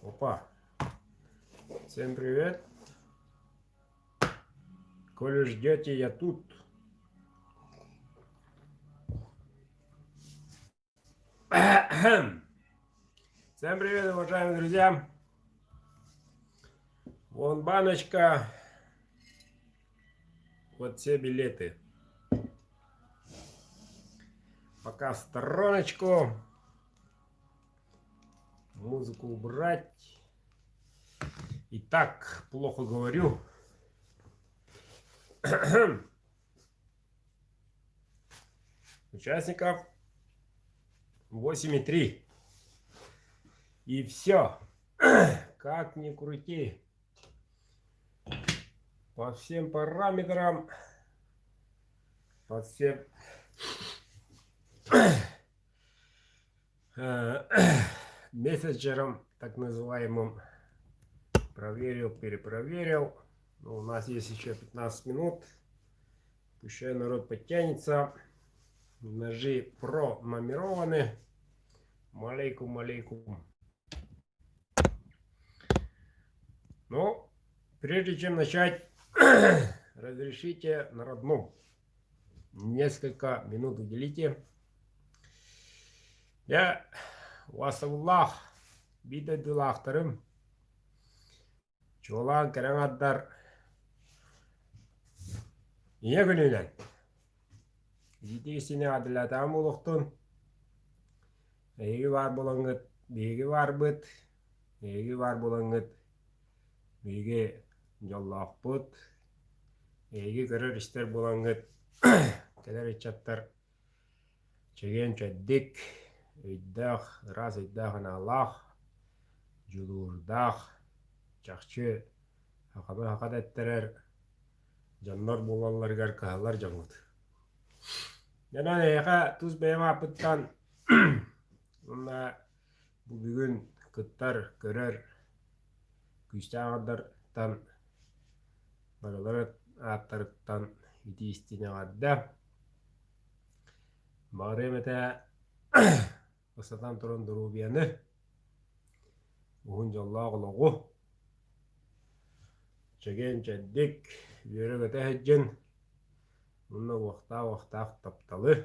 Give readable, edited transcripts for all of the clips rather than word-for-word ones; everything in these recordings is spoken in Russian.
Опа. Всем привет. Коли ждете, я тут. Всем привет, уважаемые друзья. Вон баночка. Вот все билеты. Пока в стороночку. Музыку убрать. Итак, плохо говорю. Участников 8,3. И все. Как ни крути. По всем параметрам. По всем мессенджерам, так называемым, проверил, перепроверил. Но у нас есть еще 15 минут. Пущай народ подтянется. Ножи пронумерованы. Малейкум, алейкум. Ну, прежде чем начать, разрешите на родном. Несколько минут уделите. Я Васаллах бидадулахтарым. Чолан караңаддар. Ие күнінен. Житесіне адылатам олықтын. Эйги бар болаңыт, беги бар быт. Эйги бар болаңыт, беги жоллақ бұт. Эйги көрір істер болаңыт. Кәдер етчаттар. Чеген чәддік. Өйдақ, раз өйдағын Аллах. Жулурдақ. Чақчы. Хақабы хақад әттерер. Жаннар болаларгар кағалар жаңғыд. Янан эйға туз бәйма апыттан. Онда бұл бүгін күттар көрер. Күстағадартан. Барылары аттарыттан ити істене ғадда. Бағырым әті ұсатан тұрын дұру бияны. Ұғын жолла құлығы. Чеген чәддік. Бүйірі көті әджін. Мұны уақта-уақтақ тапталы.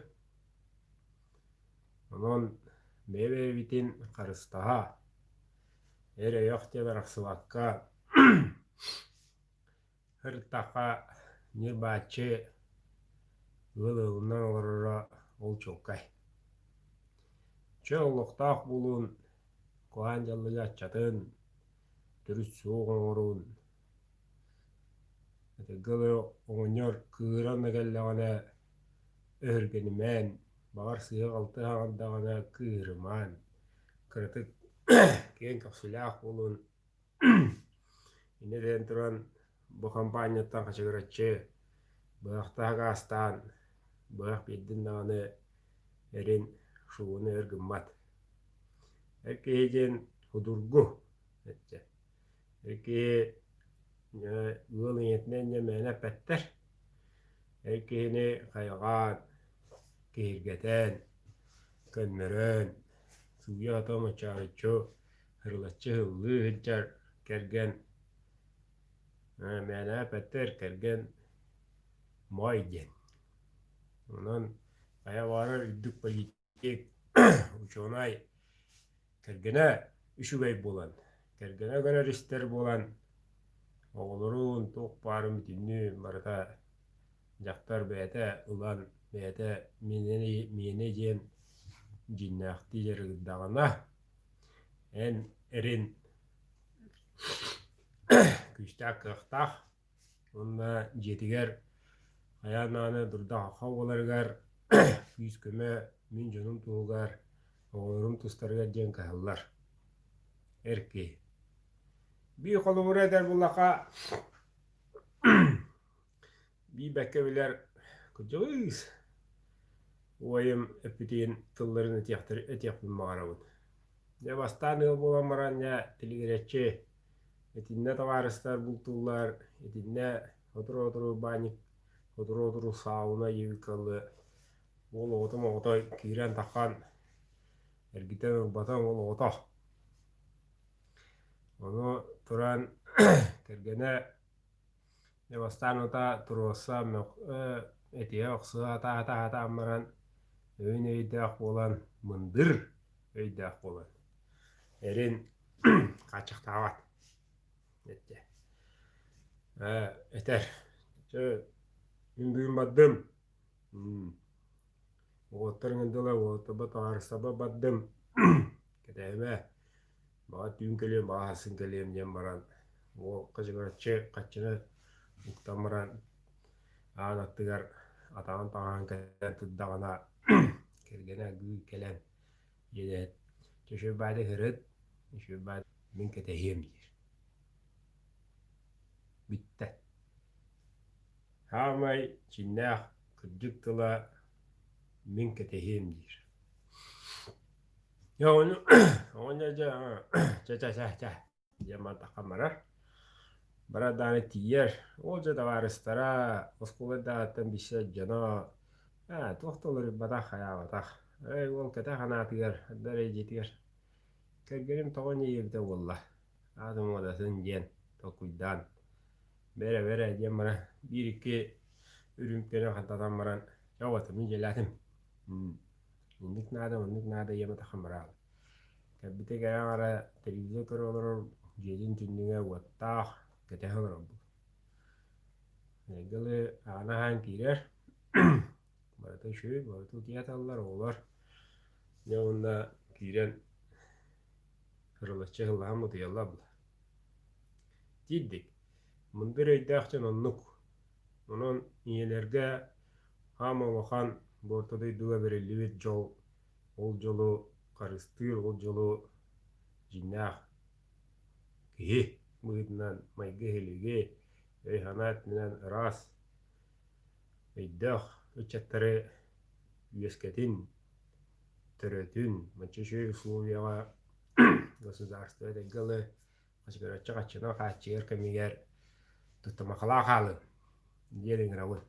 Оның бәбе бітін қарыстаға. Әрі еқте бір ақсылаққа. Хыртаққа нербатчы ғылығынан ғырыра ол чоққай. Чоғылықтақ болуын, қоған жалығы атчатын, түріс соғын ғыруын. Ғылы оңынер күйран әгәліғана өргенімен, бағар сығы қалты ағандағана күйрыман. Кірітік кен қақсылақ болуын. Инеден тұран бұл компанияттан қачығыратчы, бұяқтағы астан, бұяқ беддің дағаны әрін шуыны өргіммат. Әркейден худургу. Әркей ғылың етінен емені пәттір. Әркейіне қайған, кейіргетен, көнмірін, суя атамы чағычу, хырлатчы хылы хылчар кәрген. Мәні пәттір кәрген майден. Онан қаяварыр үддік политик учонай кәргені үшігай болан. Кәргені көрер істер болан. Оғылырын тоқ барым түнні марата жақтар бәйті ұлан бәйті мені жен жиннақты жергіддағына ән әрін күштақ қықтақ онына жетігер аяғынаны дұрда қақау боларғар күйіз көмі мен жоным туғығар оғылырым тұстарға жен қағылар әрке bir kolu buraya der bullaka bir bekkebiler kıcağız oyum öpütüğün tıllarını etiyap bulmağarabın ya bastanı bulamaran ya tiligeretçi etinne tavarıslar bultullar etinne otur banik otur sauna yıvikalı olu otum otoy kiren takan ergiten batan olu otoh Onu turan kergene devastanuta turossa etiye oksuğa ta amaran öyn öydek olan mındır öydek olan erin kaçık tavat ette. Eter. Ündüğün badım. Oğutların dola oğutuba tağırsaba badım. Keteme. Bağa tüyün keliyem, bağa hasın keliyem jem baran. O kaçıgaratçı kaçını uktamaran. Ağın attıgar atağın tağın kelen tıddağına kergene gül kelen yedet. Çöşü bade hırıt. Çöşü bade min ketehiyem dir. Bitti. Hamay çinnah kırcık tıla min ketehiyem dir. Ya onu ca zaman takamara baradane tiyer olca da varыстара осколада тан бише жана тохтолор бада хаябата ол ката ханатыгар даре жетигер кергеним тогон ебде волла адым одасын жен токуйдан бере жемара бир iki үрүмкене хантадан баран жабаты мен желатым инdik nada yema takamara kabite gara televizyon körülür jedin tününe wattah ketehan rabbu gele ana han kirer barata şu barata tiyatallar olar ne onda kiren hırlaşçı hıllahan mı diyallah bu tiddik mundur eydahçan onnuk onun iyelerge hama vakan bortada duga berelli jol ol jolu karıştır ol jolu jinnah kihi muhitnan maygehelige hanat minan ras iddah uçatları üyesketin törötün mançeşe условияға государство это гылы качкарача качына качер кемигер туттамакала халы делин гравы.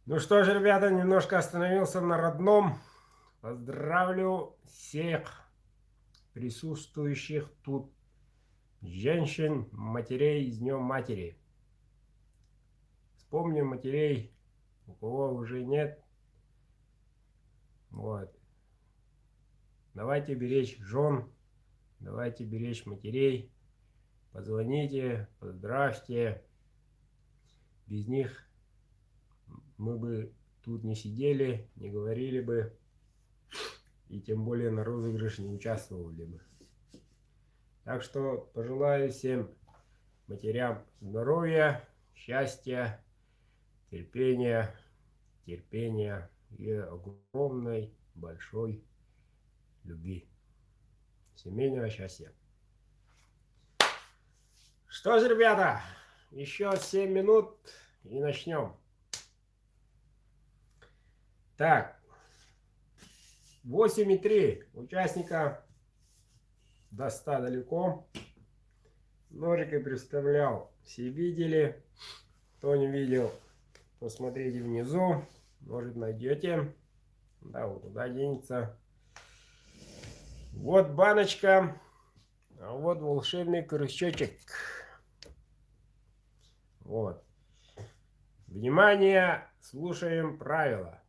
Ну что же, ребята, немножко остановился на родном. Поздравлю всех присутствующих тут женщин, матерей с Днем Матери. Вспомним матерей, у кого уже нет. Вот. Давайте беречь жен, давайте беречь матерей. Позвоните, поздравьте. Без них мы бы тут не сидели, не говорили бы. И тем более на розыгрыше не участвовали бы. Так что пожелаю всем матерям здоровья, счастья, терпения и огромной, большой любви. Семейного счастья. Что ж, ребята, еще 7 минут и начнем. Так, 8,3 участника до 100 далеко. Ножикой представлял, все видели. Кто не видел, посмотрите внизу, может найдете. Да, вот туда денется. Вот баночка, а вот волшебный крючочек. Вот. Внимание, слушаем правила.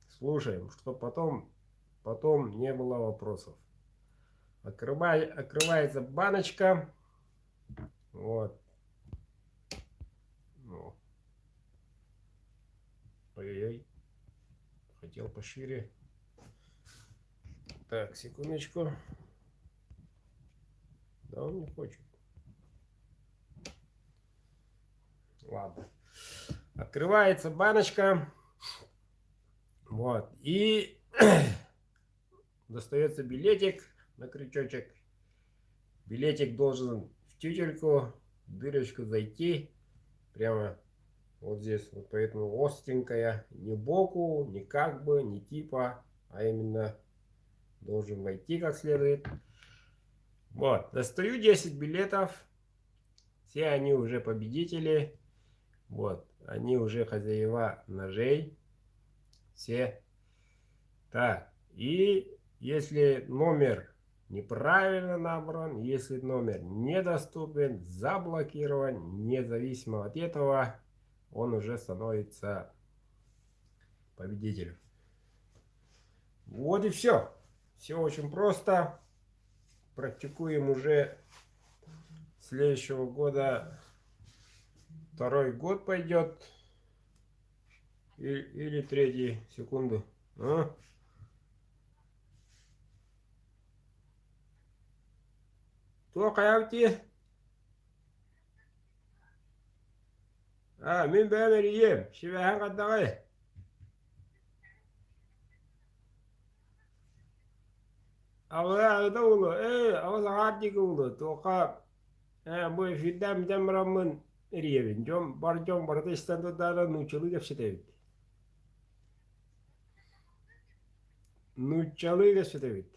Слушаем, чтобы потом не было вопросов. Открывается баночка. Вот. Ой-ой-ой. Хотел пошире. Так, секундочку. Да он не хочет. Ладно. Открывается баночка. Вот. И достается билетик на крючочек. Билетик должен в тютельку, в дырочку зайти. Прямо вот здесь. Вот поэтому остренькая. Не боку, не как бы, не типа, а именно должен войти как следует. Вот. Достаю 10 билетов. Все они уже победители. Вот. Они уже хозяева ножей. Все. Так. И если номер неправильно набран, если номер недоступен, заблокирован, независимо от этого, он уже становится победителем. Вот и все. Все очень просто. Практикуем уже следующего года. Второй год пойдет. Или третий. Секунду. Только явти. Мен бәрі ем. Шебәһен қаттағай. Ağda ulu. Ağız ağırdık ulu. Toka bu fidem demramın eriyevin. Jom barda istandı dara nuçalı gepsetevit. Nuçalı gepsetevit.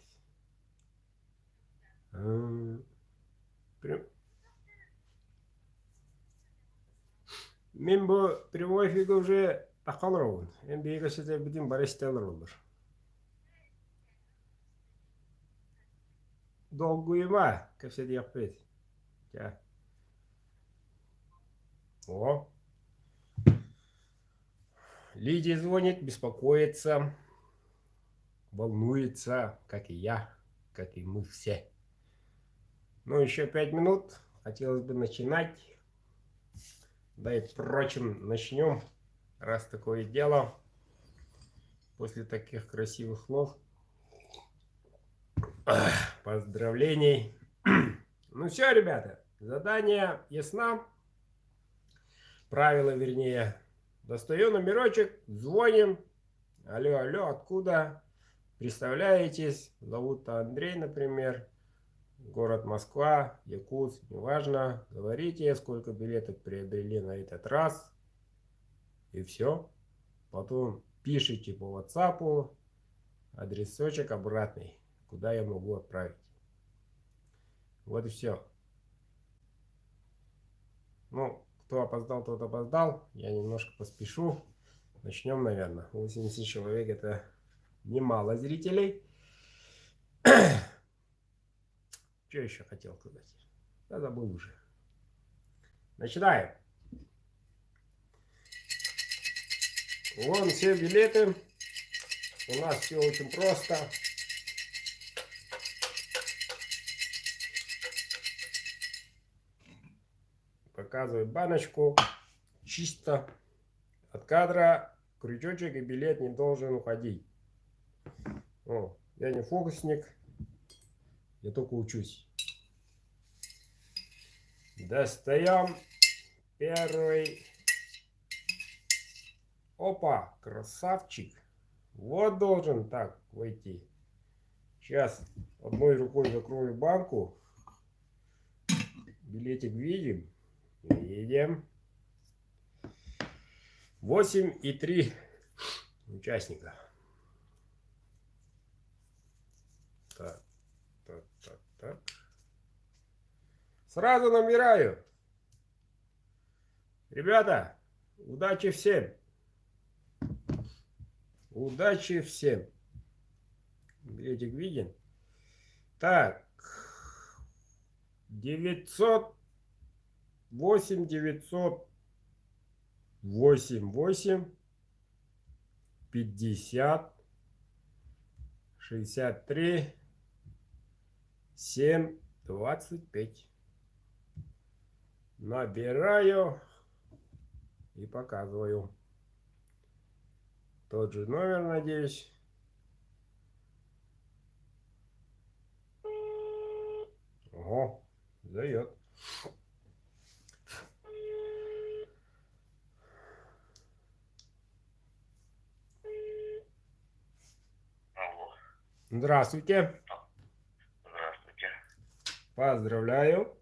Мен bu прямой эфирге уже тақалыр оғын. Мен бейгі сәте бітін бар істелер олар. Долгуема, көпсет яқпет. О. Лидия звонит, беспокоится, волнуется, как и я, как и мы все. Ну, еще 5 минут. Хотелось бы начинать. Да и впрочем, начнем, раз такое дело. После таких красивых слов. Поздравлений. Ну все, ребята, задание ясно. Правила, вернее. Достаю номерочек, звоним. Алло, алло, откуда? Представляетесь. Зовут Андрей, например. Город Москва, Якутск, неважно. Говорите, сколько билетов приобрели на этот раз. И все. Потом пишите по WhatsApp адресочек обратный, куда я могу отправить. Вот и все. Ну, кто опоздал, тот опоздал. Я немножко поспешу. Начнем, наверное. 80 человек — это немало зрителей. Что еще хотел сказать? Да забыл уже. Начинаем. Вон все билеты. У нас все очень просто. Показываю баночку. Чисто. От кадра крючочек и билет не должен уходить. О, я не фокусник. Я только учусь. Достаем первый. Опа, красавчик. Вот должен так войти. Сейчас одной рукой закрою банку. Билетик видим. Видим. 8,3 участника. Так. Так. Сразу набираю. Ребята, удачи всем. Удачи всем. Билетик виден. Так. 908 50 63 7 25. Набираю и показываю. Тот же номер, надеюсь. Ого, дает. Алло. Здравствуйте. Здравствуйте. Поздравляю.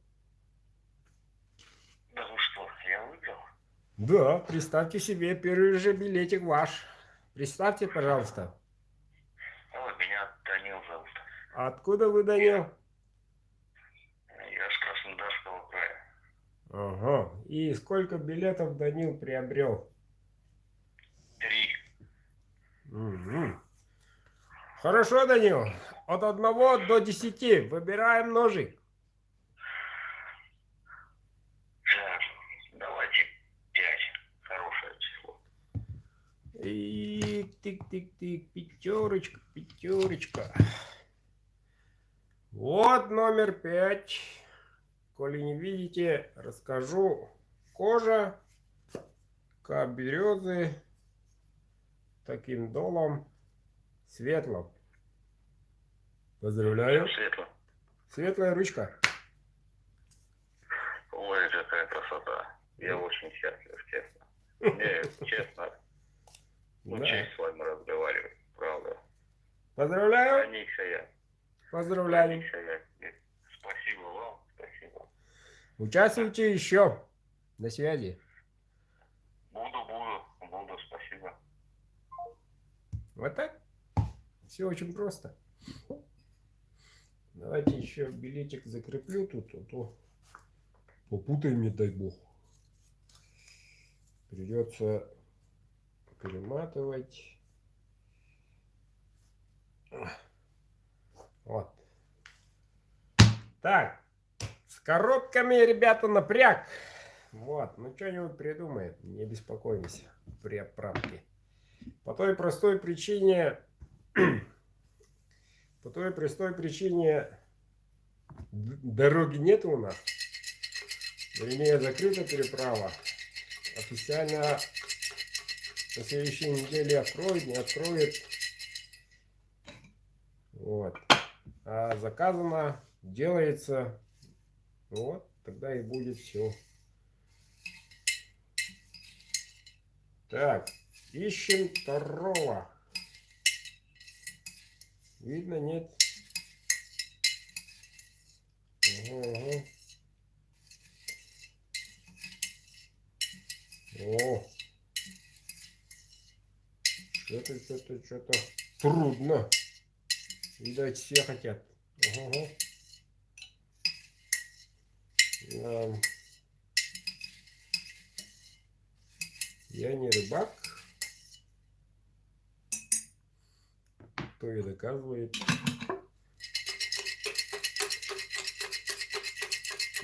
Да вы что, я выиграл? Да, представьте себе, первый же билетик ваш. Представьте, пожалуйста. Меня Данил зовут. Откуда вы, Данил? Я с Краснодарского края. Ага. И сколько билетов Данил приобрел? 3. Угу. Хорошо, Данил. от 1 до 10. Выбираем ножик. Так, давайте 5. Хорошее число. И тик-тик-тик, пятерочка, пятерочка. Вот номер 5. Коли не видите, расскажу. Кожа, березы, таким долом, светлым. Поздравляю. Светло. Светлая ручка. Ой, какая красота. Я очень счастлив, честно. Мне, честно, Да. честь с вами разговаривать, правда. Поздравляю. Проникся я. Поздравляем. Проникся я. Спасибо вам, спасибо. Участвуйте еще. На связи. Буду, спасибо. Вот так. Все очень просто. Давайте еще билетик закреплю тут, а то попутаем, не дай бог. Придется перематывать. Вот. Так. С коробками, ребята, напряг. Вот. Ну, что-нибудь придумает. Не беспокоимся при отправке. По той простой причине... По той простой причине дороги нет у нас. Вернее, закрыта переправа. Официально на следующей неделе откроет, не откроет. Вот. А заказано, делается. Вот, тогда и будет все. Так, ищем второго. Видно, нет? Ага. О, что-то трудно. Видать, все хотят. Ага. Я не рыбак. Кто и доказывает.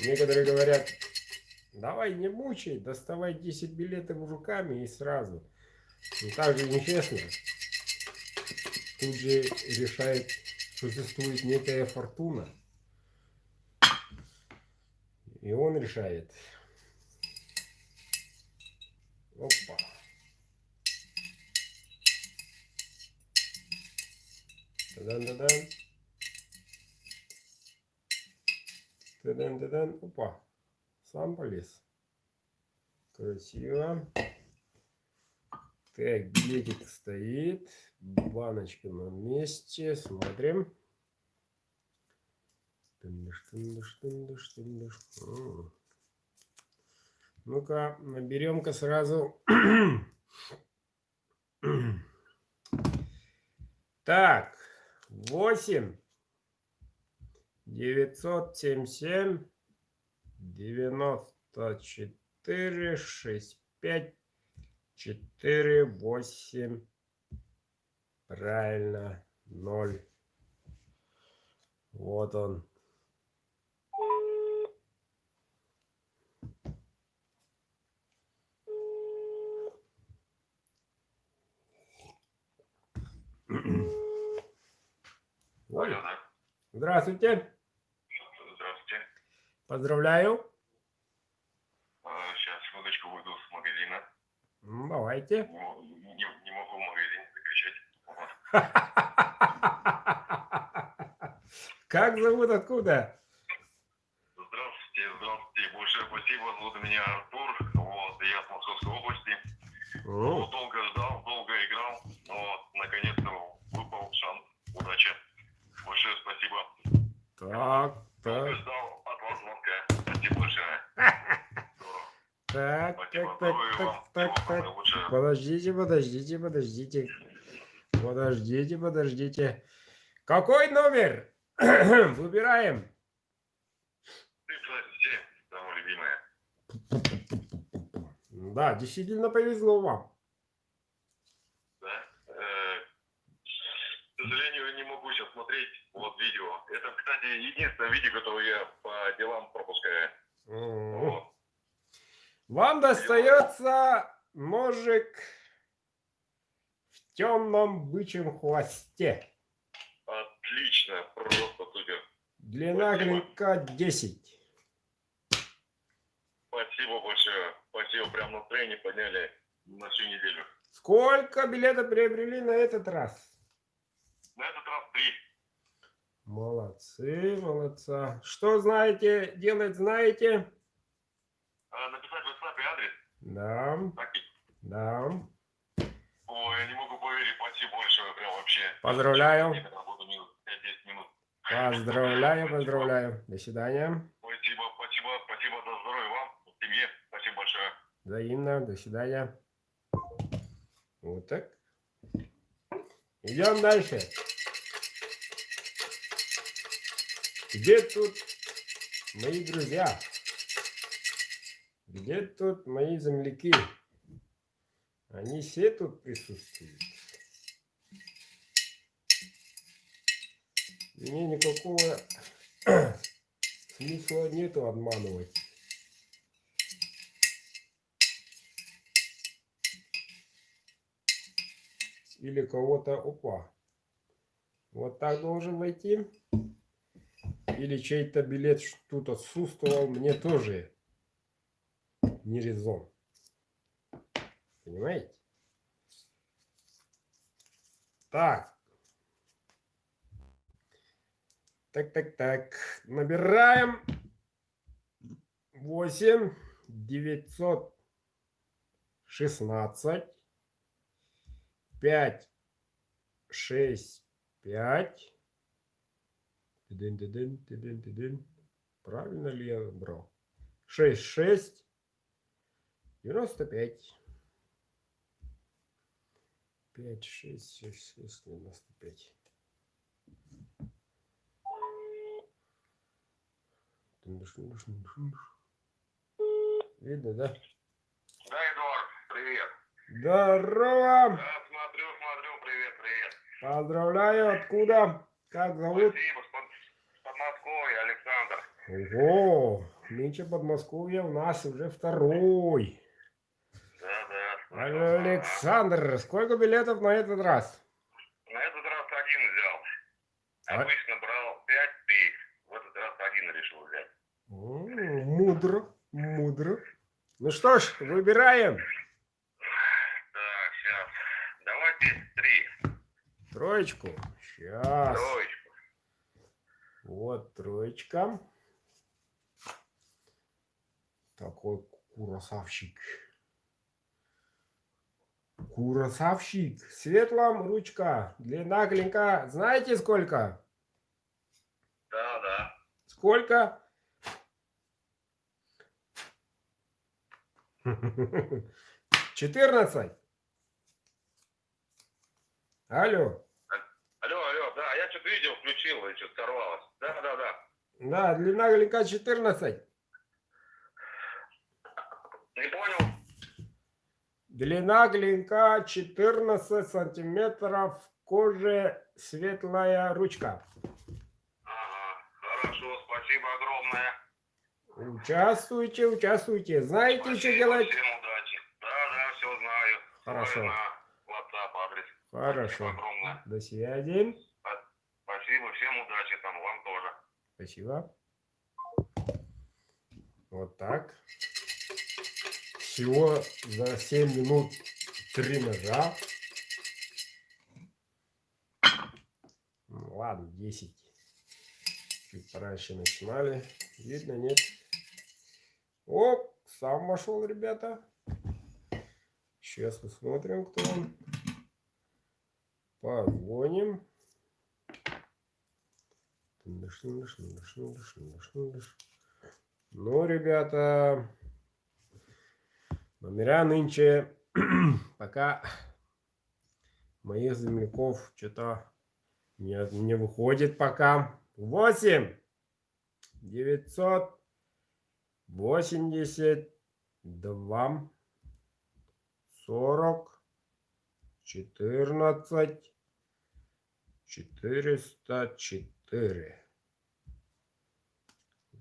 Некоторые говорят, давай не мучай, доставай 10 билетов руками и сразу. Но так же нечестно. Тут же решает, существует некая фортуна. И он решает. Опа. Тадан-тадан. Тадан-тадан. Опа. Сам полез. Красиво. Так, билетик стоит. Баночка на месте. Смотрим. Ну-ка, наберем-ка сразу. Так, 8 977 94 65 4 8. Правильно, 0. Вот он. Алло, да? Здравствуйте. Здравствуйте. Поздравляю. Сейчас водочку выйду с магазина. Давайте. Не могу в магазине закричать. Как зовут, откуда? Здравствуйте. Большое спасибо. Зовут меня Артур. Вот, я с Московской области. О, Долго ждал, долго играл. Но наконец-то выпал шанс. Удачи. Большое спасибо. так, Долго так, ждал от вас звонка. Спасибо большое. так, Спасибо. так, Здоровья так, вам. так, Всего так. самого лучшего. Подождите. Какой номер? Выбираем. Цифра 7, самая любимая. Да, действительно повезло вам. Да? К сожалению, не могу сейчас смотреть. Вот видео. Это, кстати, единственное видео, которое я по делам пропускаю. Вот. Вам достается ножик в темном бычьем хвосте. Отлично, просто супер. Длина Спасибо. клинка 10. Спасибо большое. Спасибо, прям настроение подняли на всю неделю. Сколько билетов приобрели на этот раз? На этот раз 3. Молодцы, молодца. Что знаете, делать знаете? Написать в WhatsApp адрес. Да, Так, да. ой, я не могу поверить, спасибо большое, прям вообще. Поздравляю. Я буду минут 5-10 минут. Поздравляю, поздравляю. До свидания. Спасибо за здоровье вам, семье. Спасибо большое. Взаимно. До свидания. Вот так. Идем дальше. Где тут мои друзья? Где тут мои земляки? Они все тут присутствуют. Мне никакого смысла нету обманывать. Или кого-то, опа, вот так должен войти. Или чей-то билет тут отсутствовал, мне тоже не резон. Понимаете? Так. Так. Набираем 8 916 5 6 5. Тыдын. Правильно ли я брал? 6 95. 5 6 95. Видно, да? Да, Эдуард, привет. Здорово! Да, смотрю, привет. Поздравляю, откуда? Как зовут? Спасибо, с Подмосковья, Александр. Ого, нынче Подмосковье у нас уже второй. Да. Александр, сколько билетов на этот раз? На этот раз один взял. А? Обычно брал 5 ты. В этот раз один решил взять. Мудро. Ну что ж, выбираем. Так, сейчас. Давайте 3. Троечку. Сейчас. Троечку. Вот троечка. Такой красавчик. Светлом ручка. Длина клинка. Знаете сколько? Да. Сколько? 14. Алло. Алло, да, я что-то видео включил, и что-то сорвалось. Да. Да, длина клинка 14. Не понял? Длина клинка 14 сантиметров. Кожа светлая ручка. Ага, хорошо, спасибо огромное. Участвуйте. Знаете, Спасибо, что делать? всем удачи. Да, все знаю. Хорошо. Свой на WhatsApp адрес. Хорошо. Спасибо огромное. До связи. Спасибо, всем удачи там, вам тоже. Спасибо. Вот так. Всего за 7 минут 3 ножа. Ну, ладно, 10. Чуть пораньше начинали. Видно, нет? Оп, сам вошел, ребята. Сейчас посмотрим, кто он. Позвоним. Ну, ребята, номера нынче пока моих земляков что-то не выходит пока. 8 982 40 14 404. 4.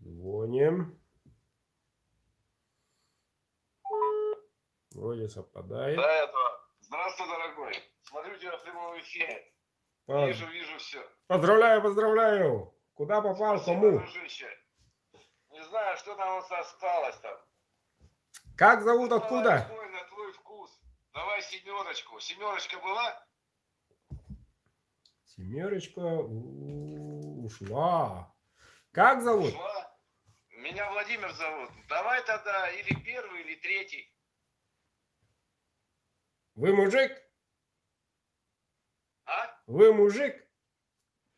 Звоним. Вроде совпадает. Да, это. Здравствуй, дорогой. Смотрю тебя в прямом эфире. Вижу все. Поздравляю, поздравляю. Куда попал, Спасибо, кому? дружище. Не знаю, что там у нас осталось там. Как зовут, Давай откуда? любой на твой вкус. Давай семерочку. Семерочка была? Семерочка ушла. Как зовут? Ушла. Меня Владимир зовут. Давай тогда или первый, или третий. Вы мужик? А? Вы мужик?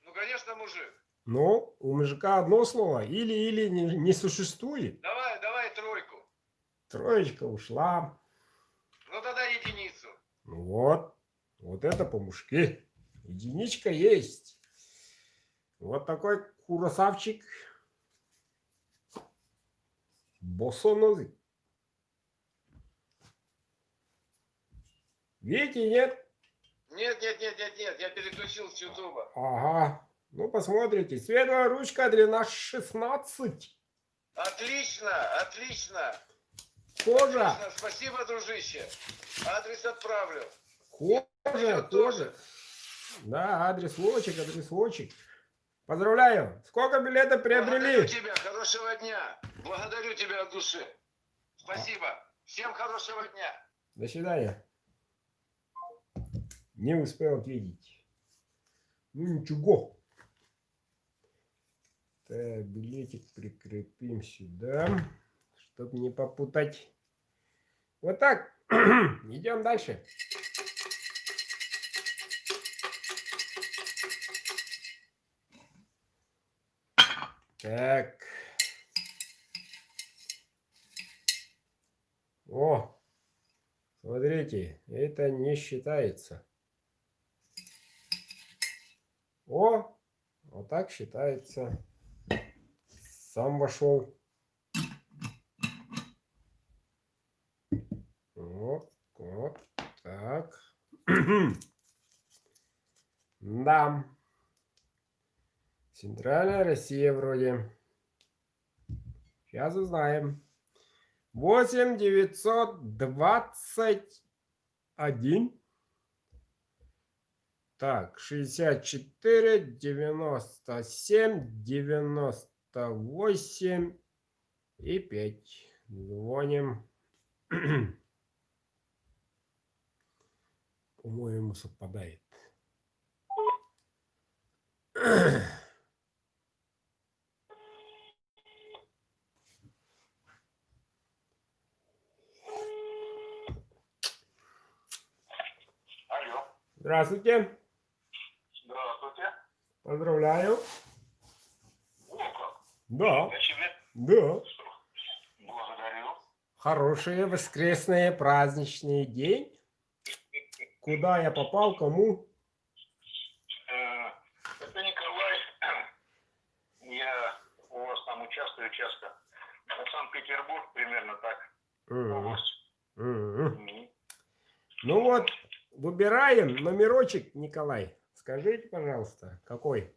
Ну, конечно, мужик. Ну, у мужика одно слово. Или не существует. Давай тройку. Троечка ушла. Ну, тогда единицу. Ну вот. Вот это по-мужски. Единичка есть. Вот такой красавчик. Босоногий. Видите, нет? Нет, я переключил с Ютуба. Ага. Ну, посмотрите. Светлая ручка, длина 16. Отлично. Кожа. Отлично. Спасибо, дружище. Адрес отправлю. Кожа. Да, адресочек. Поздравляю. Сколько билетов приобрели? Благодарю тебя. Хорошего дня. Благодарю тебя от души. Спасибо. Всем хорошего дня. До свидания. Не успел ответить. Ну ничего. Так, билетик прикрепим сюда, чтобы не попутать. Вот так. Идем дальше. Так. О, смотрите, это не считается. О, вот так считается. Сам вошел. Вот так. Да. Центральная Россия вроде. Сейчас узнаем. 8 921. Так, 64, 97, 98 и 5. Звоним. По-моему, совпадает. Алло. Здравствуйте. Здравствуйте. Поздравляю. О, как? Да, Я тебе да. благодарю. Хороший воскресный праздничный день. Куда я попал, кому? Это Николай. Я у вас там участвую часто. На Санкт-Петербург примерно так. Область. Ну вот, выбираем номерочек, Николай. Скажите, пожалуйста, какой?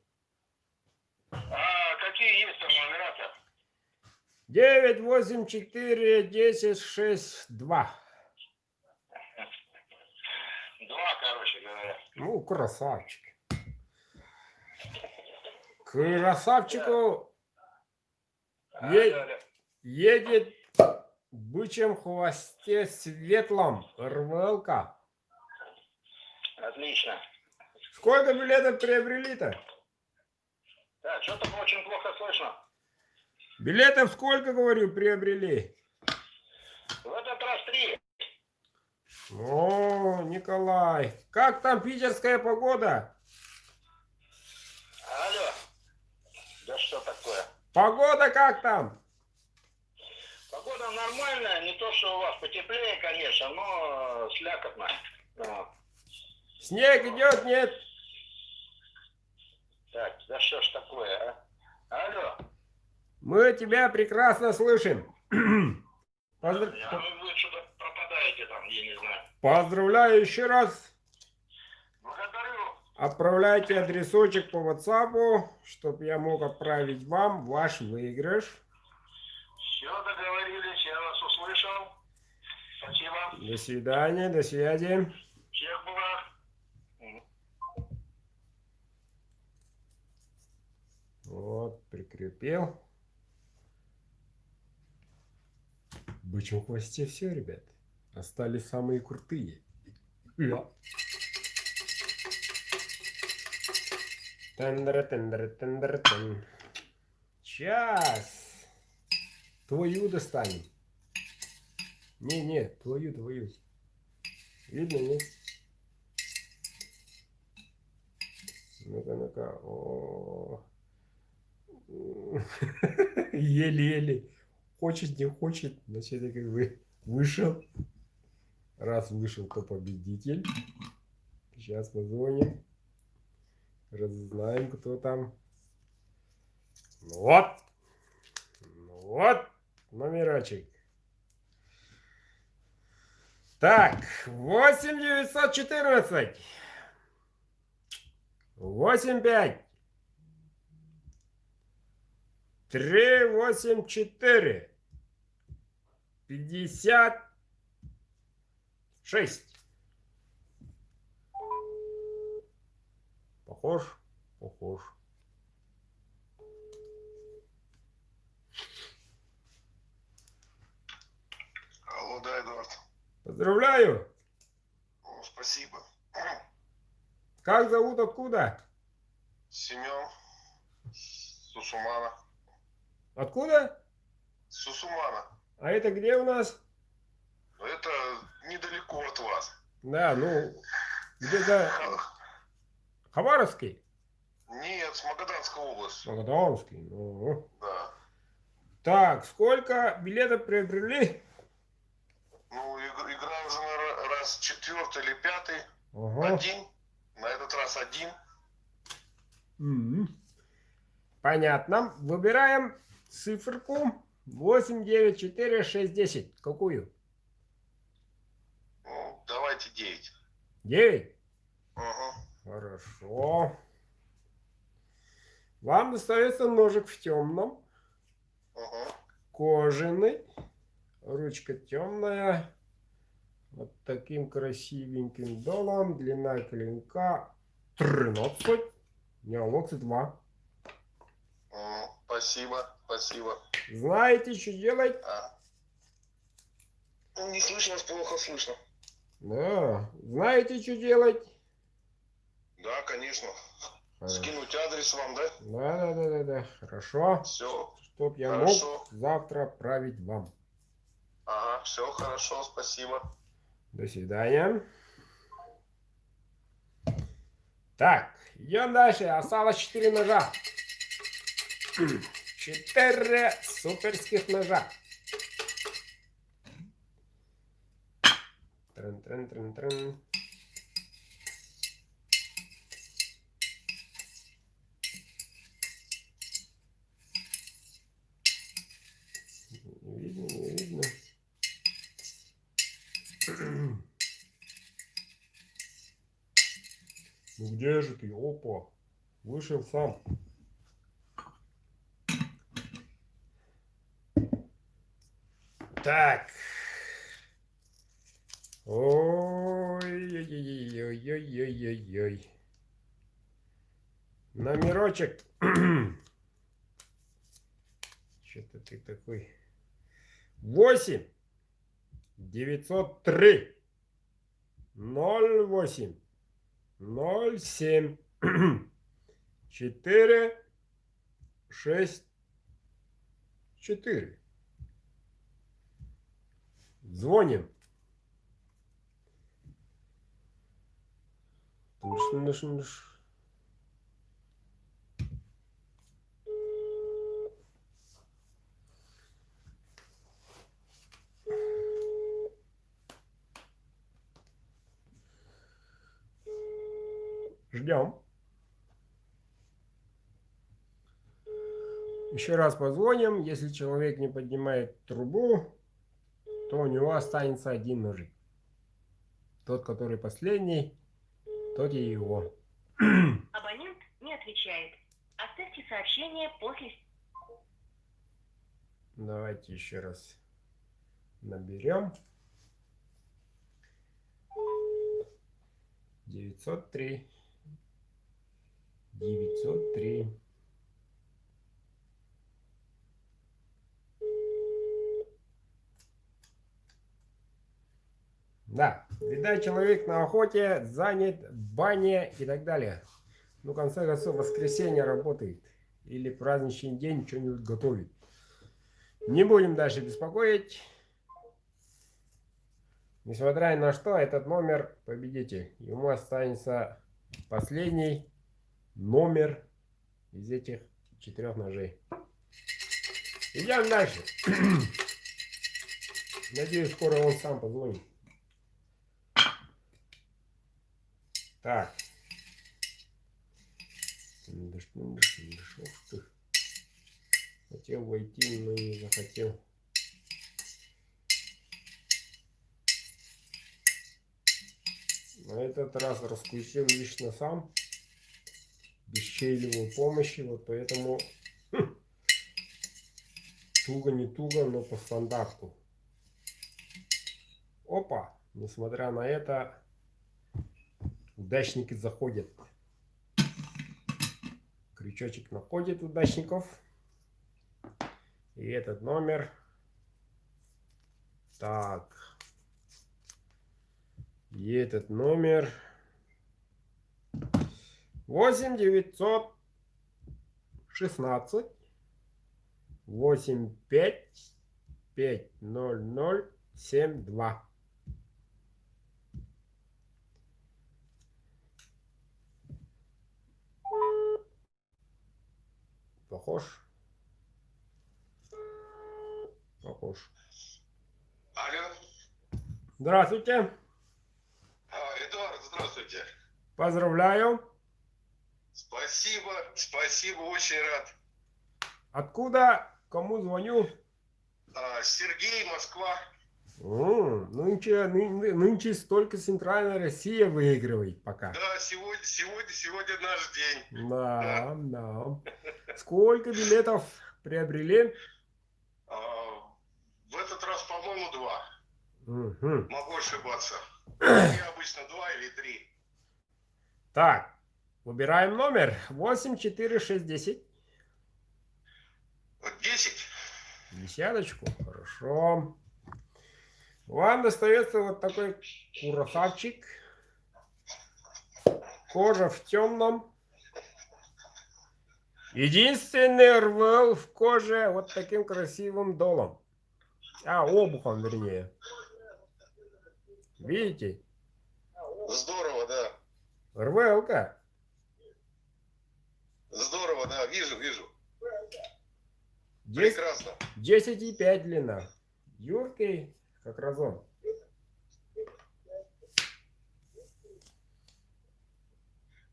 Какие есть там номера-то? 9, 8, 4, 10, 6, 2. 2, короче говоря. Ну, красавчик. Красавчику едет в бычьем хвосте светлом РВЛК. Отлично. Сколько билетов приобрели-то? Так, что-то очень плохо слышно. Билетов сколько, говорю, приобрели? В этот раз 3. О, Николай, как там питерская погода? Алло. Да что такое? Погода как там? Погода нормальная, не то что у вас, потеплее, конечно, но слякотно. Вот. Снег идет, нет? Так, да что ж такое, а? Алло. Мы тебя прекрасно слышим. А вы что-то пропадаете там, я не знаю. Поздравляю еще раз. Благодарю. Отправляйте адресочек по WhatsApp, чтобы я мог отправить вам ваш выигрыш. Все, договорились, я вас услышал. Спасибо. До свидания, до связи. Всех благ. Вот, прикрепил. В бычьем хвосте все, ребят. Остались самые крутые. Я. Тендер. Сейчас. Твою достанем. Не, твою. Видно, нет? Ну-ка. О. Еле-еле. Хочет, не хочет. Значит, я как бы вышел. Раз вышел, то победитель. Сейчас позвоним. Разузнаем, кто там. Ну вот. Номерочек. Так, 8914. 85. 384. 56. Похож? Алло, да, Эдуард. Поздравляю. О, спасибо. Как зовут, откуда? Семен Сусумана. Откуда? Сусумана. А это где у нас? Это недалеко от вас. Да, ну, где-то Хабаровский? Нет, с Магаданской области. Магаданский. Ну. Да. Так, сколько билетов приобрели? Ну, играю уже раз четвертый или пятый. Ага. Один. На этот раз один. Понятно. Выбираем циферку 8, 9, 4, 6, 10. Какую? Ну, давайте 9. 9? Угу. Хорошо. Вам достается ножик в темном. Угу. Кожаный. Ручка темная. Вот таким красивеньким долом. Длина клинка 13. Неолоксы 2. Спасибо. Знаете, что делать? Ну, не слышно, вас плохо слышно. Да. Знаете, что делать? Да, конечно. Хорошо. Скинуть адрес вам, да? Да. Хорошо. Все. Чтоб я Хорошо. мог завтра отправить вам. Ага, все хорошо, спасибо. До свидания. Так, идем дальше. Осталось 4 ножа. 4 суперских ножа. Трын. Не видно. Ну где же ты? Опа. Вышел сам. Так. Ой. Номерочек. Что-то ты такой. 8 903 08 07 4 6 4. Звоним. Ждем. Еще раз позвоним. Если человек не поднимает трубу, то у него останется один ножик. Тот, который последний, тот и его. Абонент не отвечает. Оставьте сообщение после... Давайте еще раз наберем. 903. 903. Да, видать, человек на охоте, занят, в бане и так далее. Ну, в конце концов, воскресенье работает. Или праздничный день что-нибудь готовит. Не будем дальше беспокоить. Несмотря ни на что, этот номер победитель. Ему останется последний номер из этих 4 ножей. Идем дальше. Надеюсь, скоро он сам позвонит. Так. Хотел войти, но не захотел. На этот раз раскрутил лично сам. Без чьей-либо помощи. Вот поэтому туго не туго, но по стандарту. Опа! Несмотря на это, удачники заходят. Крючочек находит удачников. И этот номер. Так. И этот номер. 8 916 85 50072. Похож? Похож. Алло. Здравствуйте. Эдуард, здравствуйте. Поздравляю. Спасибо, спасибо, очень рад. Откуда? Кому звоню? Сергей, Москва. Нынче столько Центральная Россия выигрывает пока. Да, сегодня наш день. Да. Сколько билетов приобрели? В этот раз, по-моему, 2. Угу. Могу ошибаться. Мне обычно 2 или 3. Так, выбираем номер. 8 4 6 10. 10. Десяточку. Хорошо. Вам достается вот такой курасавчик. Кожа в темном. Единственный РВЛ в коже вот таким красивым долом. Обухом, вернее. Видите? Здорово, да. РВЛ-ка. Здорово, да. Вижу. 10, Прекрасно. 10,5 длина. Юркий, как разон.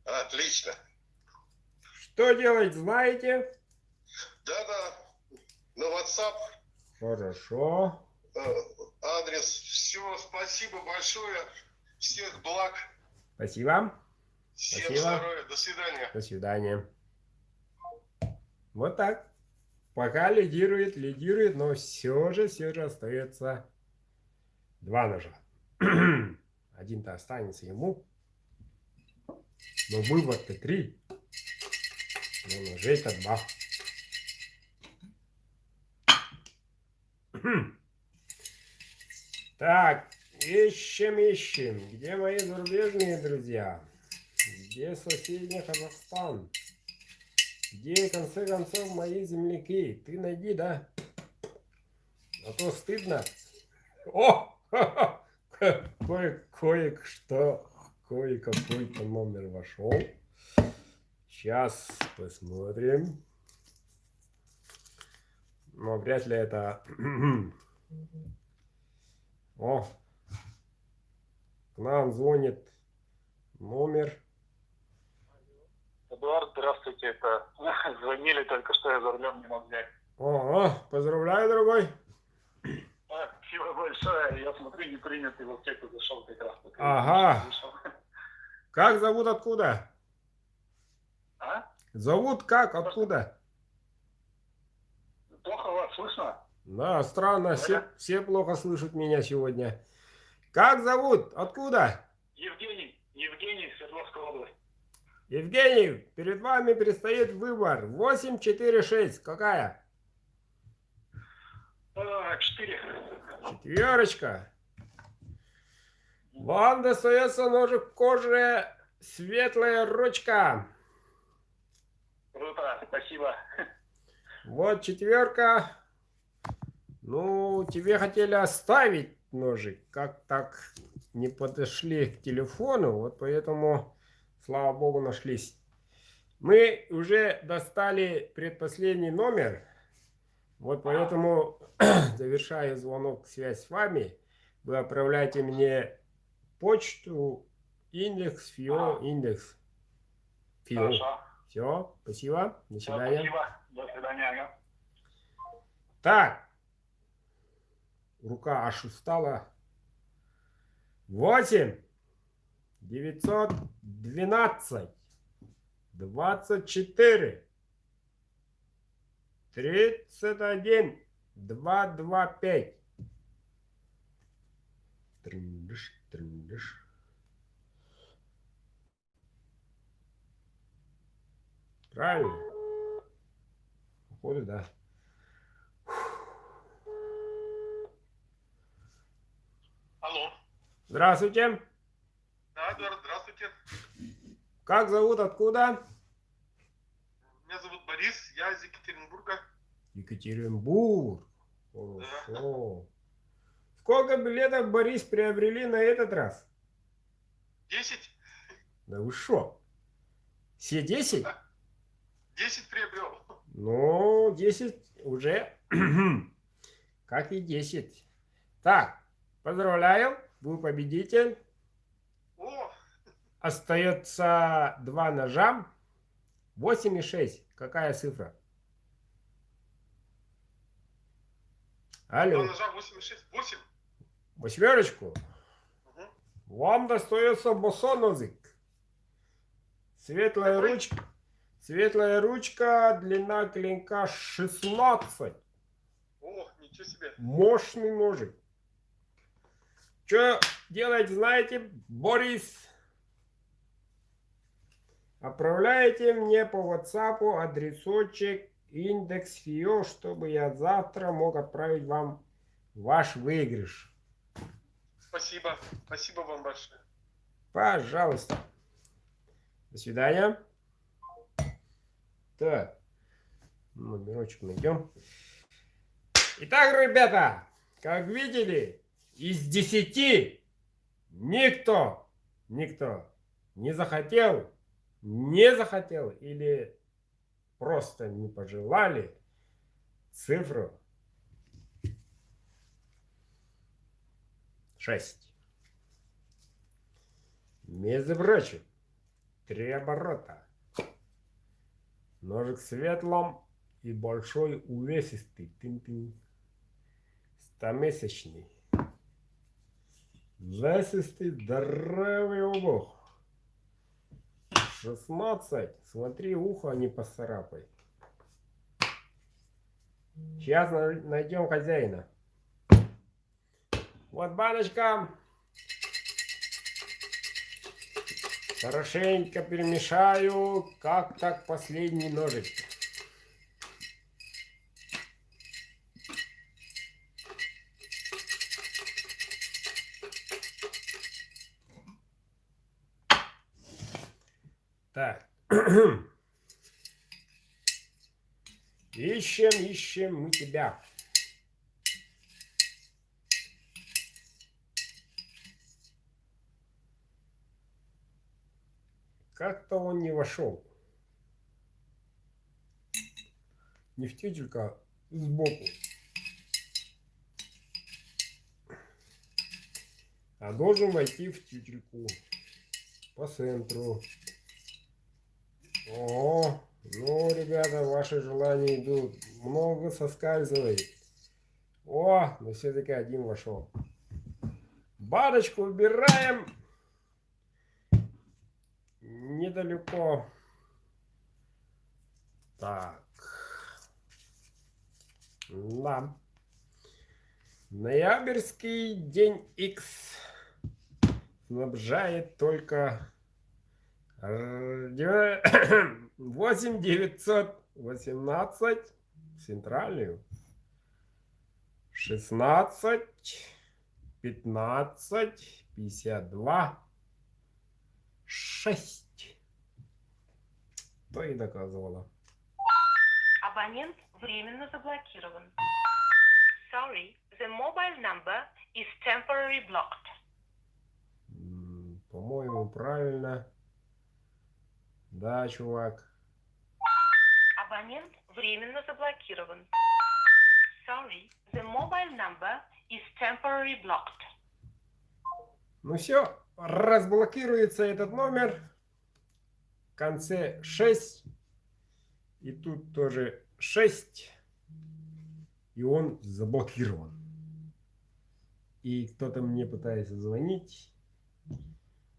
Отлично. Что делать, знаете? Да. На WhatsApp. Хорошо. Адрес. Все, спасибо большое. Всех благ. Спасибо. Всем Спасибо. здоровья. До свидания. До свидания. Вот так. Пока лидирует, но все же остается 2 ножа. Один-то останется ему. Но вывод-то 3. Но ножей-то 2. Так, ищем. Где мои зарубежные друзья? Где соседний Казахстан? Где, в конце концов, мои земляки? Ты найди, да? А то стыдно. О! Кое-что, кое-какой-то номер вошел. Сейчас посмотрим. Но вряд ли это... О! К нам звонит номер. Эдуард, здравствуйте. Это звонили только что, я за рулем не мог взять. Поздравляю, дорогой. Спасибо большое. Я смотрю, не принятый в аптеку зашел как раз. Ага. Как зовут, откуда? А? Зовут как? Откуда? Плохо вас слышно? Да, странно, все плохо слышат меня сегодня. Как зовут? Откуда? Евгений, Свердловская область. Евгений, перед вами предстоит выбор. 8, 4, 6. Какая? 4. Четверочка. Вам достается ножик кожи, светлая ручка. Круто, спасибо. Вот четверка. Ну, тебе хотели оставить ножик. Как так не подошли к телефону, вот поэтому, слава богу, нашлись. Мы уже достали предпоследний номер. Вот поэтому, завершая звонок, связь с вами, вы отправляете мне почту индекс, ФИО, индекс, ФИО. Хорошо. Все, спасибо, до Всё, свидания. спасибо. До свидания. Ага. Так, рука аж устала. 8 912 24 31 225. Трындыш, трындыш. Правильно? Походу, да. Алло. Здравствуйте. Да, Эдуард, здравствуйте. Как зовут, откуда? Меня зовут Борис, я из Екатеринбурга. Екатеринбург. Хорошо. Сколько билетов, Борис, приобрели на этот раз? 10? Да вы шо? Все 10? 10 приобрел. Ну, 10 уже. Как и 10. Так, поздравляю, вы победитель. О, Остается 2 ножа. 8 и 6. Какая цифра? Алло. 2 ножа 8,6. 8. Восьмерочку. Угу. Вам достается босоножик. Светлая Какой? ручка. Светлая ручка, длина клинка 16. О, ничего себе. Мощный ножик. Что делать, знаете, Борис? Отправляете мне по WhatsApp адресочек индекс ФИО, чтобы я завтра мог отправить вам ваш выигрыш. Спасибо. Спасибо вам большое. Пожалуйста. До свидания. Так. Номерочек найдем. Итак, ребята, как видели, из 10 никто не захотел или просто не пожелали цифру 6. Между прочим, 3 оборота. Ножик светлым и большой увесистый. Тын-тын. 100-месячный. Увесистый, здоровый обух. 16. Смотри, ухо не поцарапай. Сейчас найдем хозяина. Вот баночка. Хорошенько перемешаю, как так последний ножик. Так. Ищем мы тебя. Как-то он не вошел. Не в тютелька, а сбоку. А должен войти в тютельку. По центру. О, ну, ребята, ваши желания идут. Много соскальзывает. О, но все-таки один вошел. Баночку убираем. Недалеко Так. Да. Ноябрьский день X снабжает только 8918 центральную, 16, 15, 52, 6. То и доказывала. Абонент временно заблокирован. Sorry, the mobile number is temporarily blocked. По-моему, правильно. Да, чувак. Абонент временно заблокирован. Sorry, the mobile number is temporarily blocked. Ну все, разблокируется этот номер. В конце 6. И тут тоже 6. И он заблокирован. И кто-то мне пытается звонить.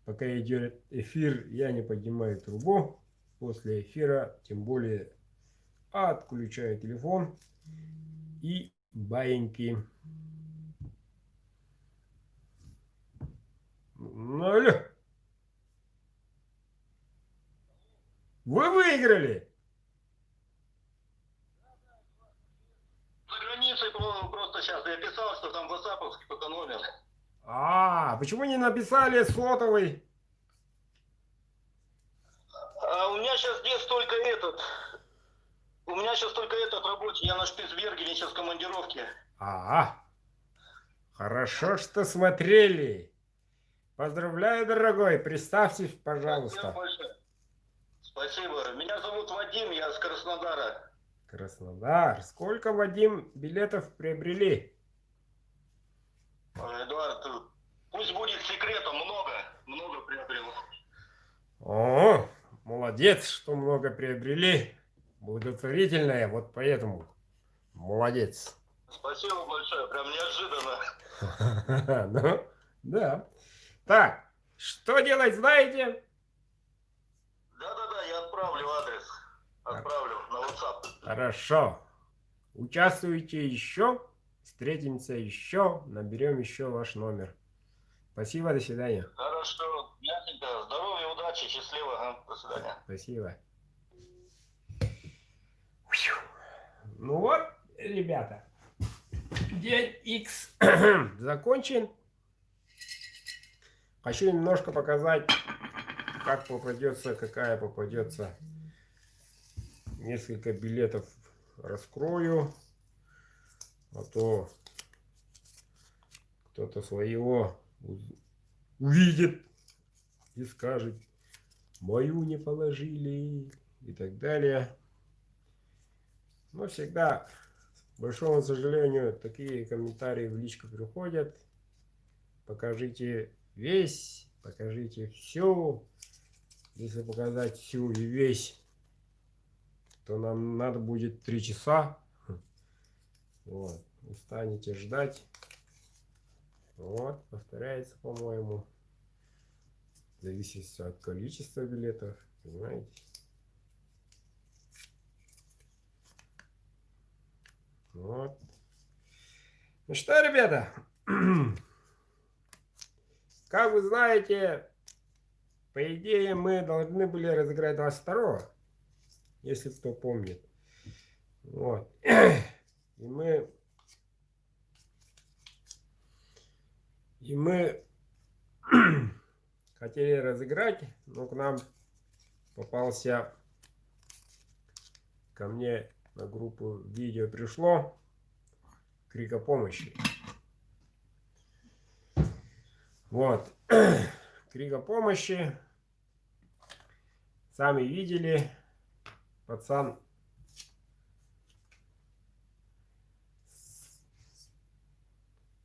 Пока идет эфир, я не поднимаю трубу. После эфира, тем более, отключаю телефон. И баиньки. Ну, алло. Вы выиграли. За границей просто сейчас я писал, что там ватсаповский только номер. Почему не написали сотовый? А у меня сейчас здесь только У меня сейчас только этот рабочий. Я на Шпицбергене сейчас в командировке. Хорошо, что смотрели. Поздравляю, дорогой. Представьтесь, Спасибо пожалуйста. большое. Спасибо. Меня зовут Вадим, я с Краснодара. Краснодар. Сколько, Вадим, билетов приобрели? Эдуард, пусть будет секретом, много приобрел. О, молодец, что много приобрели. Благотворительное, вот поэтому. Молодец. Спасибо большое, прям неожиданно. Ну, да. Так, что делать, знаете? Да, я отправлю адрес. Отправлю на WhatsApp. Хорошо. Участвуйте еще. Встретимся еще. Наберем еще ваш номер. Спасибо, до свидания. Хорошо, ясненько. Здоровья, удачи, счастливо. До свидания. Спасибо. Ну вот, ребята. День X закончен. Хочу немножко показать, как попадется, какая попадется. Несколько билетов раскрою. А то кто-то своего увидит и скажет: мою не положили и так далее. Но всегда, к большому сожалению, такие комментарии в личку приходят. Покажите весь, покажите всю. Если показать всю и весь, то нам надо будет 3 часа. Вот. Устанете ждать. Вот, повторяется, по-моему. Зависит все от количества билетов. Понимаете? Вот. Ну что, ребята, как вы знаете, по идее мы должны были разыграть 22-го, если кто помнит. Вот. И мы хотели разыграть, но к нам попался, ко мне на группу видео пришло крик о помощи. Вот. Крик о помощи. Сами видели. Пацан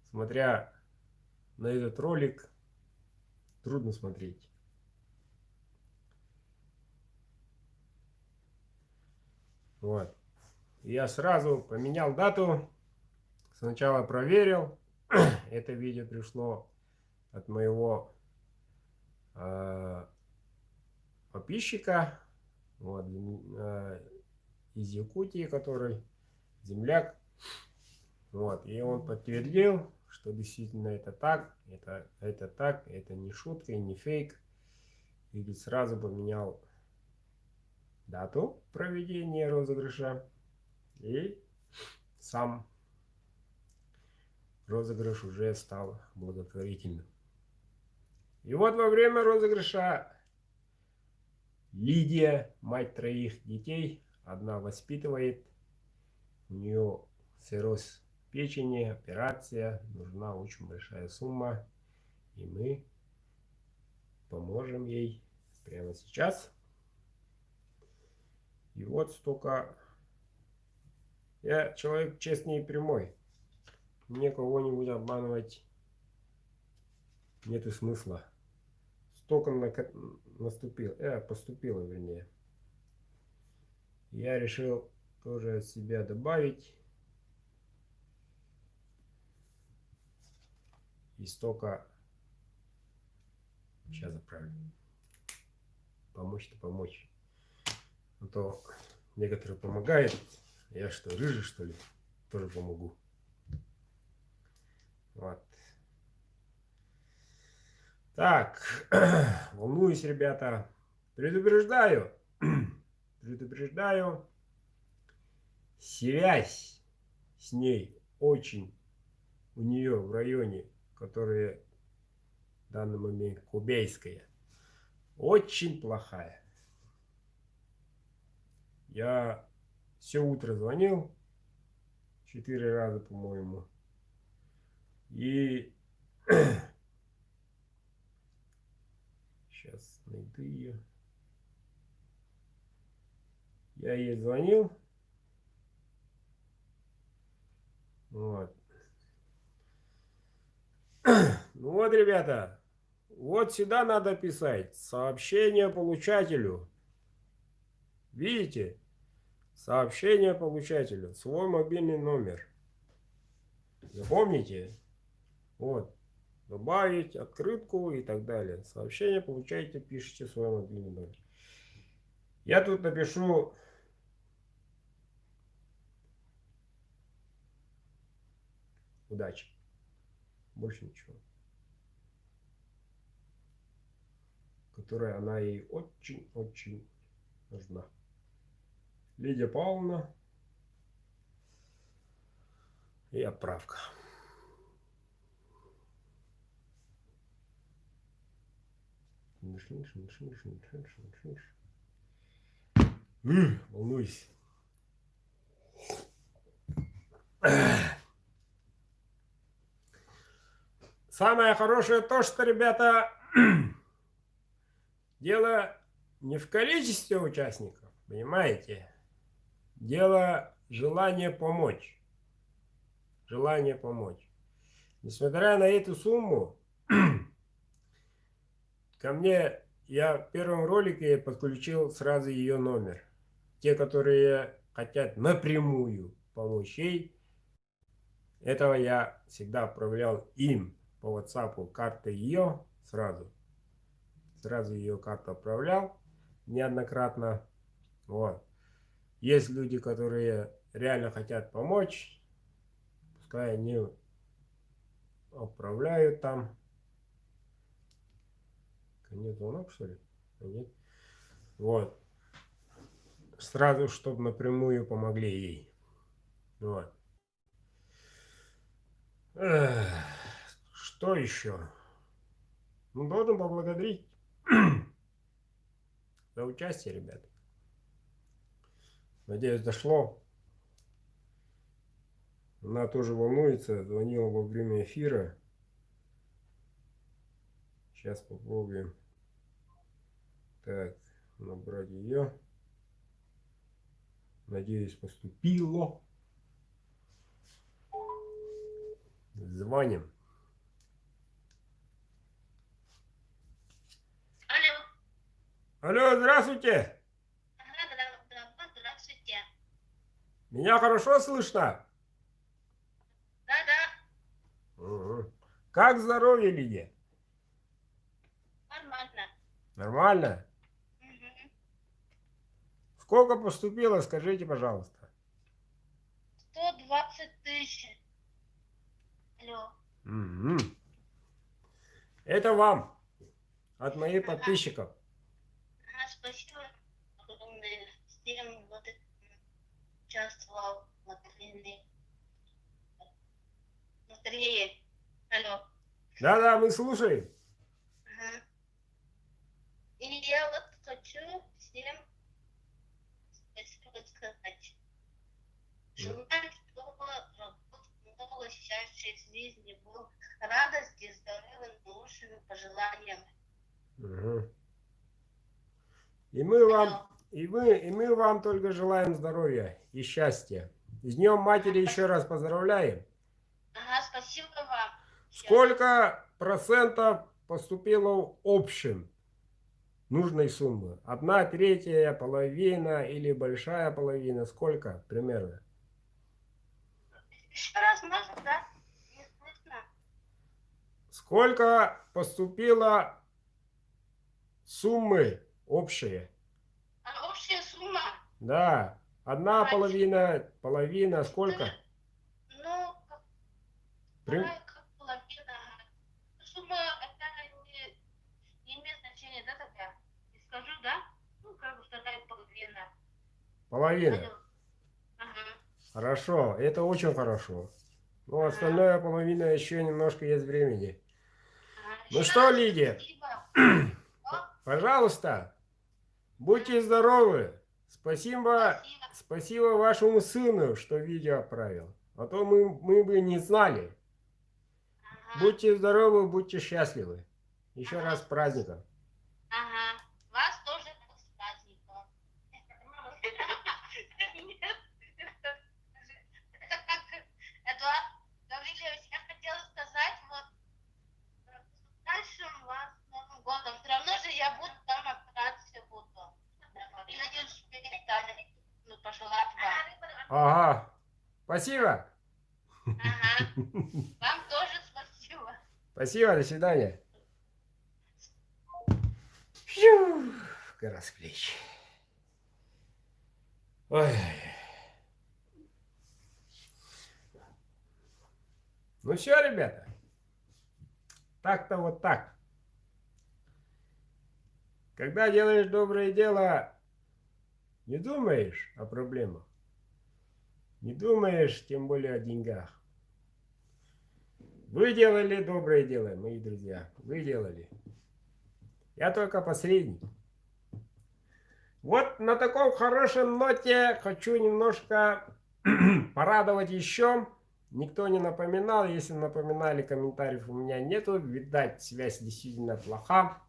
смотря на этот ролик, трудно смотреть. Вот. Я сразу поменял дату. Сначала проверил. Это видео пришло от моего подписчика. Вот. из Якутии, который земляк. Вот, и он подтвердил, что действительно это так, это так, это не шутка и не фейк. И ведь сразу поменял дату проведения розыгрыша и сам розыгрыш уже стал благотворительным. И вот во время розыгрыша Лидия, мать 3 детей, одна воспитывает, у нее цирроз печени, операция, нужна очень большая сумма, и мы поможем ей прямо сейчас. И вот столько. Я человек честный и прямой. Мне кого-нибудь обманывать нету смысла. Столько поступило, вернее. Я решил тоже от себя добавить. И столько. Сейчас отправлю. Помочь-то помочь. А то некоторые помогают. Я что, рыжий, что ли? Тоже помогу. Вот. Так. Волнуюсь, ребята. Предупреждаю. Предупреждаю. Связь с ней очень у нее в районе, которая в данный момент Кубейская, очень плохая. Я все утро звонил, 4 раза, по-моему, и сейчас найду ее. Я ей звонил. Вот. Ну вот, ребята, вот сюда надо писать сообщение получателю. Видите? Сообщение получателю. Свой мобильный номер. Запомните? Вот. Добавить открытку и так далее. Сообщение получаете, пишите свой мобильный номер. Я тут напишу... Удачи. Больше ничего. Которая она ей очень-очень нужна. Лидия Павловна. И отправка. Волнуюсь. Самое хорошее то, что, ребята, дело не в количестве участников, понимаете? Дело желания помочь. Желание помочь. Несмотря на эту сумму, ко мне, я в первом ролике подключил сразу ее номер. Те, которые хотят напрямую помочь ей, этого я всегда отправлял им по WhatsApp карты ее сразу. Сразу ее карту отправлял неоднократно. Вот. Есть люди, которые реально хотят помочь. Пускай они отправляют там. Нет звонок, что ли? Нет. Вот. Сразу, чтобы напрямую помогли ей. Вот. Что еще? Ну, должен поблагодарить за участие, ребят. Надеюсь, дошло. Она тоже волнуется. Звонила во время эфира. Сейчас попробуем. Так, набрать ее. Надеюсь, поступило. Звоним. Алло. Алло, здравствуйте. Здравствуйте. Меня хорошо слышно? Да. Угу. Как здоровье, Лидия? Нормально. Нормально? Угу. Сколько поступило, скажите, пожалуйста. 120 тысяч. Алло. Мгм. Это вам от моих подписчиков. Спасибо огромное всем, вот участвовал в лотерее. Алло. Да-да, мы слушаем. Ага. И я вот хочу всем спасибо сказать. Желаю, чтобы работа счастья в жизни был радости, здоровья, лучшими пожеланиями. Мгм. И мы вам, и мы вам только желаем здоровья и счастья. С Днем Матери еще раз поздравляем. Ага, спасибо вам. Сколько процентов поступило в общем нужной суммы? 1/3, половина или большая половина? Сколько примерно? Еще раз можно, да? Не слышно. Сколько поступило суммы общие? А общая сумма? Да, одна половина, сколько? Ну, При- как половина. Сумма это не имеет значения, да, тогда? Не скажу, да? Ну, как бы вторая половина. Половина. Алло. Ага. Хорошо, это очень хорошо. Ну, остальная половина еще немножко есть времени. Ага. Ну Еще что, раз Лидия, спасибо. пожалуйста, будьте здоровы. Спасибо, Спасибо. спасибо вашему сыну, что видео отправил. А то мы бы не знали. Ага. Будьте здоровы, будьте счастливы. Еще раз с праздником. Ага. Вас тоже с праздником. Нет. Это как Эдуард Гаврилович, я хотела сказать, вот дальше вас с Новым годом. Все равно же я буду там общаться буду. И надеюсь, что я там пожелать вам. Ага, спасибо. Ага. Вам тоже спасибо. Спасибо, до свидания. Фью, гора с плеч. Ой. Ну все, ребята. Так-то вот так. Когда делаешь доброе дело, не думаешь о проблемах. Не думаешь, тем более о деньгах. Вы делали доброе дело, мои друзья. Вы делали. Я только посредник. Вот на таком хорошем ноте хочу немножко порадовать еще. Никто не напоминал. Если напоминали, комментариев у меня нету. Видать, связь действительно плоха.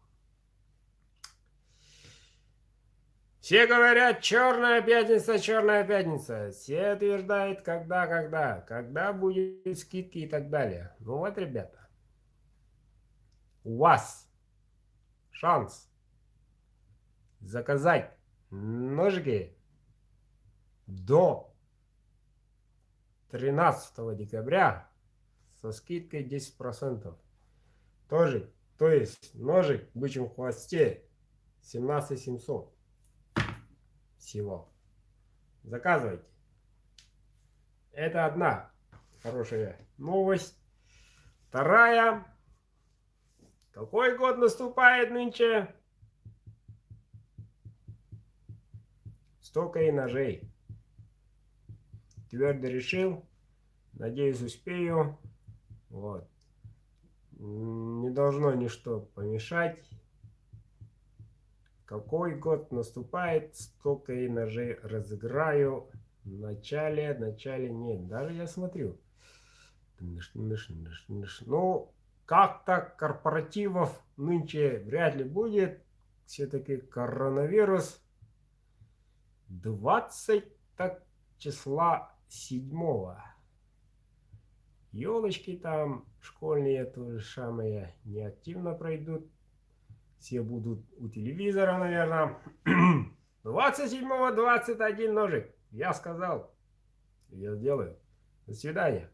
Все говорят, черная пятница, черная пятница. Все утверждают, когда будет скидки и так далее. Ну вот, ребята, у вас шанс заказать ножики до 13 декабря со скидкой 10%. Тоже, то есть ножик в бычьем хвосте 17 700 всего. Заказывайте. Это одна хорошая новость. Вторая. Какой год наступает нынче? Столько и ножей. Твердо решил. Надеюсь, успею. Вот. Не должно ничто помешать. Какой год наступает, столько и ножей разыграю. В начале нет. Даже я смотрю. Ну, как-то корпоративов нынче вряд ли будет. Все-таки коронавирус. 20 числа 7. Елочки там школьные то же самое неактивно пройдут. Все будут у телевизора, наверное. 27-го 21 ножик. Я сказал. Я сделаю. До свидания.